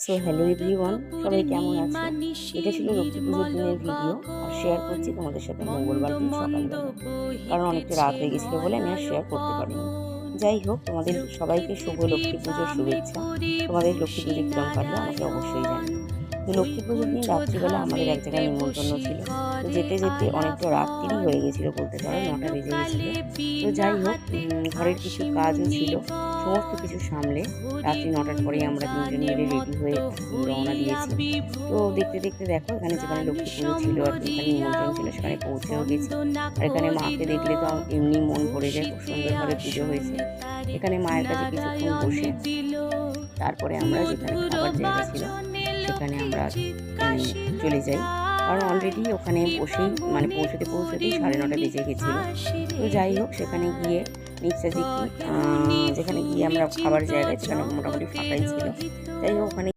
So hello everyone, সবাই কেমন আছো? এটা ছিল লক্ষ্মী পুজোর দিনের ভিডিও আর শেয়ার করছি তোমাদের সাথে মঙ্গলবার দিন সকালবেলা। কারণ অনেকটা রাত হয়ে গেছিলো বলে আমি আর শেয়ার করতে পারিনি। যাই হোক, তোমাদের সবাইকে শুভ লক্ষ্মী পুজোর শুভেচ্ছা। তোমাদের লক্ষ্মী পুজো কীরকম কাটলো আমাকে অবশ্যই জানিও। তো লক্ষ্মী পুজোর দিন রাত্রিবেলা আমাদের এক জায়গায় নিমন্ত্রণ ছিল। তো যেতে যেতে অনেকটা রাত্রিরই হয়ে গেছিলো বলতে পারো, 9টা বেজে গেছিলো। তো যাই হোক, ঘরের কিছু কাজও ছিল, সমস্ত কিছু সামলে রাত্রি 9টার পরেই আমরা তিনজন মিলে রেডি হয়ে রওনা দিয়েছি। তো দেখতে দেখতে দেখো, এখানে যেখানে লক্ষ্মী পুজো ছিল আর কি, এখানে নিমন্ত্রণ ছিল, সেখানে পৌঁছেও গেছি। আর এখানে মাকে দেখলে তো এমনি মন ভরে যায়, খুব সুন্দরভাবে পুজো হয়েছে। এখানে মায়ের কাছে কিছুক্ষণ বসে তারপরে আমরা যেখানে খাবার জায়গা ছিল সেখানে আমরা চলে যাই। কারণ অলরেডি ওখানে বসেই পৌঁছতেই 9:30 বেজে গেছিলো। তো যাই হোক, সেখানে গিয়ে যেখানে গিয়ে আমরা খাবার জায়গায়, সেখানে মোটামুটি ফাঁকাই ছিল। যাই হোক, ওখানে